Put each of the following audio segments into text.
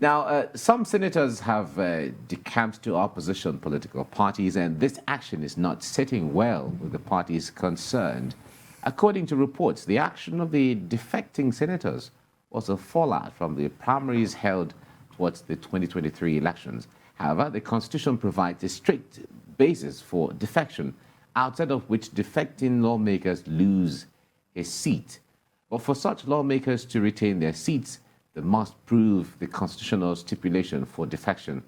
Now, some senators have decamped to opposition political parties, and this action is not sitting well with the parties concerned. According to reports, the action of the defecting senators was a fallout from the primaries held towards the 2023 elections. However, the Constitution provides a strict basis for defection, outside of which defecting lawmakers lose a seat. But for such lawmakers to retain their seats, they must prove the constitutional stipulation for defection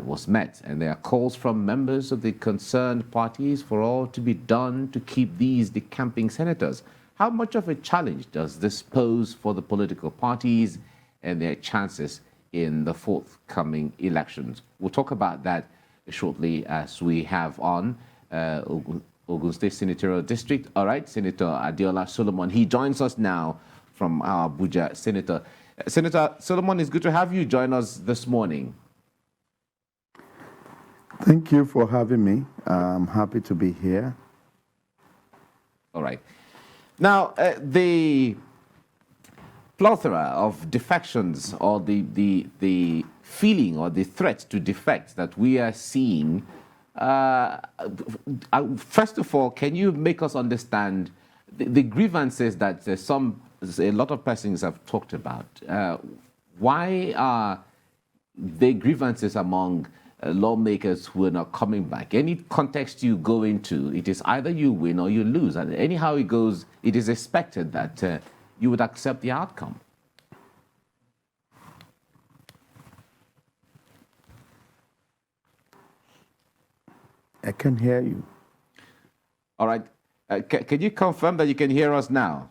was met. And there are calls from members of the concerned parties for all to be done to keep these decamping senators. How much of a challenge does this pose for the political parties and their chances in the forthcoming elections? We'll talk about that shortly as we have on Ogun State Senatorial District. All right, Senator Adeola Solomon. He joins us now from our Abuja. Senator Solomon, it's good to have you join us this morning. Thank you for having me. I'm happy to be here. All right. Now, the plethora of defections, or the feeling or the threat to defect that we are seeing, first of all, can you make us understand the grievances that a lot of persons have talked about? Why are the grievances among lawmakers who are not coming back? Any context you go into, it is either you win or you lose. And anyhow it goes, it is expected that you would accept the outcome. I can hear you. All right. Can you confirm that you can hear us now?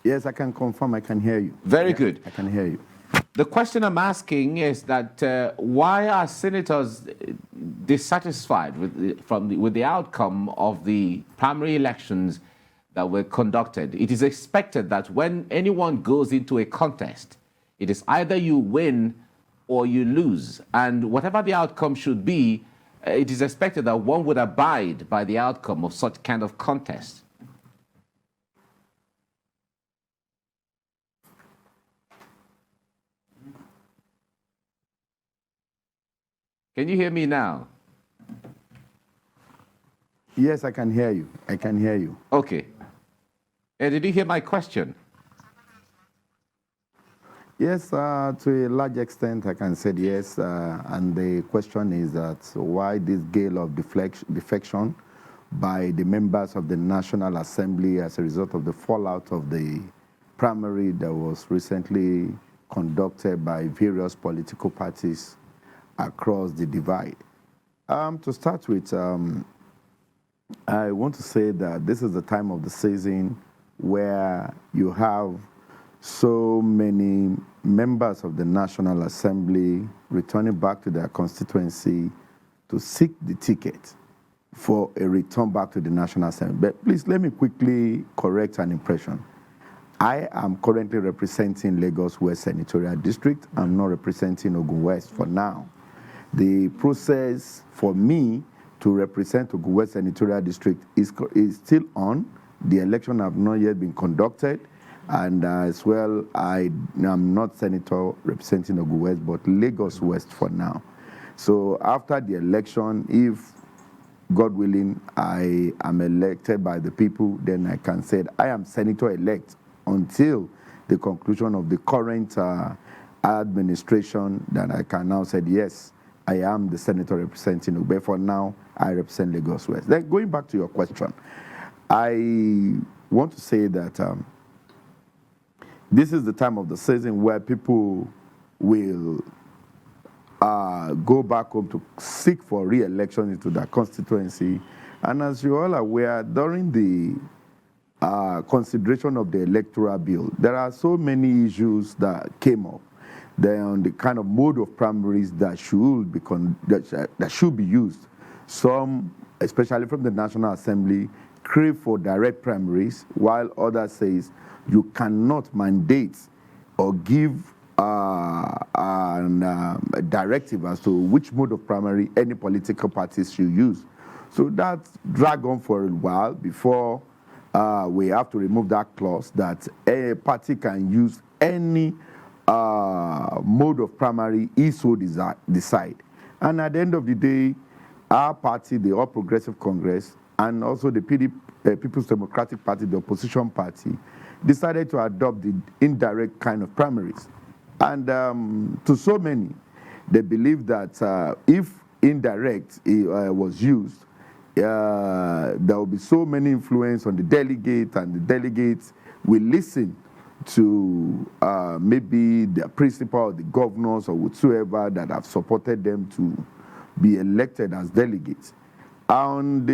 Yes, I can confirm I can hear you. Very good. I can hear you. The question I'm asking is that why are senators dissatisfied with the outcome of the primary elections that were conducted? It is expected that when anyone goes into a contest, it is either you win or you lose. And whatever the outcome should be, it is expected that one would abide by the outcome of such kind of contest. Can you hear me now? Yes, I can hear you. I can hear you. Okay. Did you hear my question? Yes, to a large extent, I can say yes. And the question is that why this gale of defection by the members of the National Assembly as a result of the fallout of the primary that was recently conducted by various political parties across the divide. To start with, I want to say that this is the time of the season where you have so many members of the National Assembly returning back to their constituency to seek the ticket for a return back to the National Assembly. But please let me quickly correct an impression. I am currently representing Lagos West Senatorial District. I'm not representing Ogun West for now. The process for me to represent Ogun West Senatorial District is still on. The election have not yet been conducted. And as well, I am not senator representing Ogun West, but Lagos West for now. So after the election, if God willing, I am elected by the people, then I can say I am senator-elect until the conclusion of the current administration, that I can now say, yes, I am the senator representing Ogun. But for now, I represent Lagos West. Then going back to your question, I want to say that this is the time of the season where people will go back home to seek for re-election into their constituency. And as you're all aware, during the consideration of the electoral bill, there are so many issues that came up. On the kind of mode of primaries that should be used. Some, especially from the National Assembly, crave for direct primaries, while others says you cannot mandate or give a directive as to which mode of primary any political parties should use. So that dragged on for a while before we have to remove that clause that a party can use any mode of primary is so decide. And at the end of the day, our party, the All Progressive Congress, and also the People's Democratic Party, the opposition party, decided to adopt the indirect kind of primaries. And to so many, they believe that if indirect was used, there will be so many influence on the delegate, and the delegates will listen to maybe the principal, the governors, or whatsoever that have supported them to be elected as delegates. While on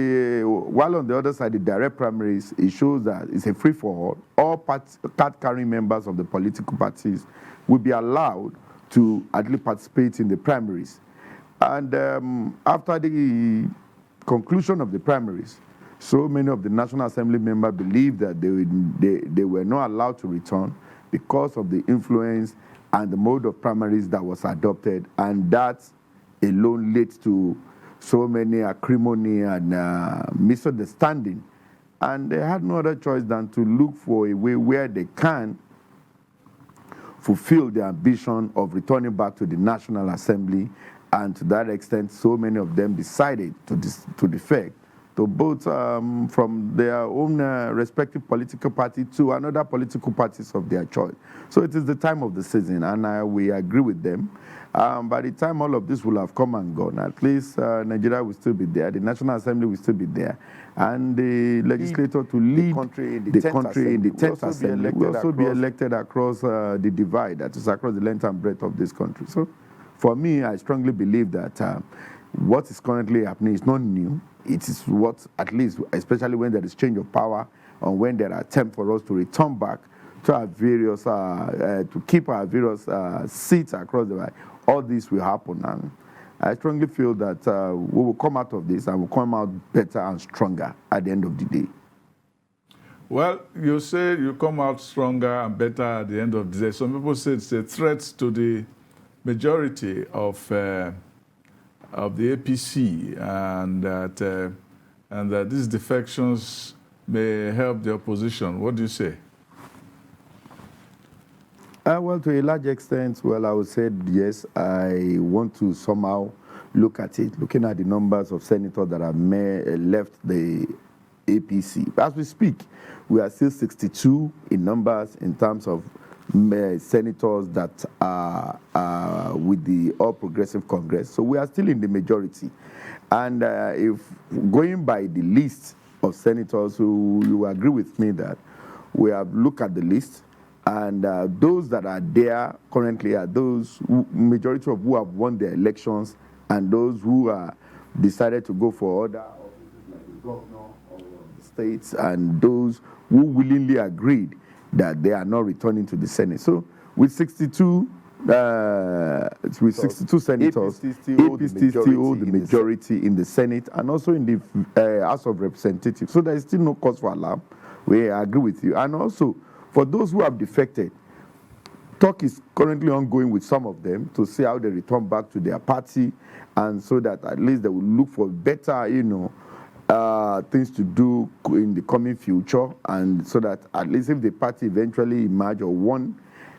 the other side, the direct primaries, it shows that it's a free-for-all. All card-carrying members of the political parties will be allowed to at least participate in the primaries. And after the conclusion of the primaries, so many of the National Assembly members believed that they were not allowed to return because of the influence and the mode of primaries that was adopted, and that alone led to so many acrimony and misunderstanding. And they had no other choice than to look for a way where they can fulfill their ambition of returning back to the National Assembly. And to that extent, so many of them decided to defect to both from their own respective political party to another political parties of their choice. So it is the time of the season, and we agree with them. By the time all of this will have come and gone, at least Nigeria will still be there, the National Assembly will still be there, and the legislator to lead the country in the 10th Assembly will also be elected across the divide, that is across the length and breadth of this country. So for me, I strongly believe that what is currently happening is not new. It is what, at least, especially when there is change of power, or when there are attempts for us to return back to our various, to keep our various seats across the way, all this will happen. And I strongly feel that we will come out of this and will come out better and stronger at the end of the day. Well, you say you come out stronger and better at the end of the day. Some people say it's a threat to the majority of the APC, and that these defections may help the opposition. What do you say? Well, to a large extent, well, I would say yes. I want to somehow look at it, looking at the numbers of senators that have left the APC. As we speak, we are still 62 in numbers in terms of senators that are with the All Progressive Congress. So we are still in the majority. And if going by the list of senators, who you agree with me that we have looked at the list, and those that are there currently are those majority of who have won their elections, and those who are decided to go for other offices like the governor of the states, and those who willingly agreed that they are not returning to the Senate. So with 62 senators, APC still hold the majority in the Senate and also in the House of Representatives. So there is still no cause for alarm. We agree with you. And also, for those who have defected, talk is currently ongoing with some of them to see how they return back to their party, and so that at least they will look for better, things to do in the coming future, and so that at least if the party eventually emerge or won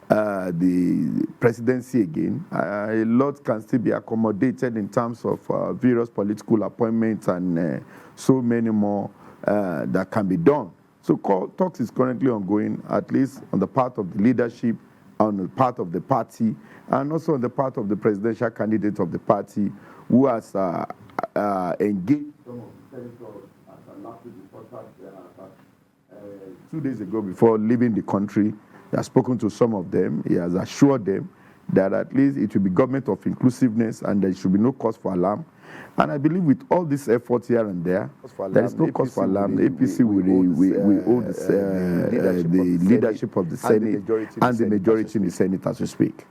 the presidency again, a lot can still be accommodated in terms of various political appointments and so many more that can be done. So talks is currently ongoing, at least on the part of the leadership, on the part of the party, and also on the part of the presidential candidate of the party, who has engaged some of the senators as a last reporter 2 days ago before leaving the country. He has spoken to some of them. He has assured them that at least it will be government of inclusiveness and there should be no cause for alarm. And I believe with all this effort here and there is no cause for alarm. The APC will hold the leadership of the Senate and the majority in the Senate as we speak.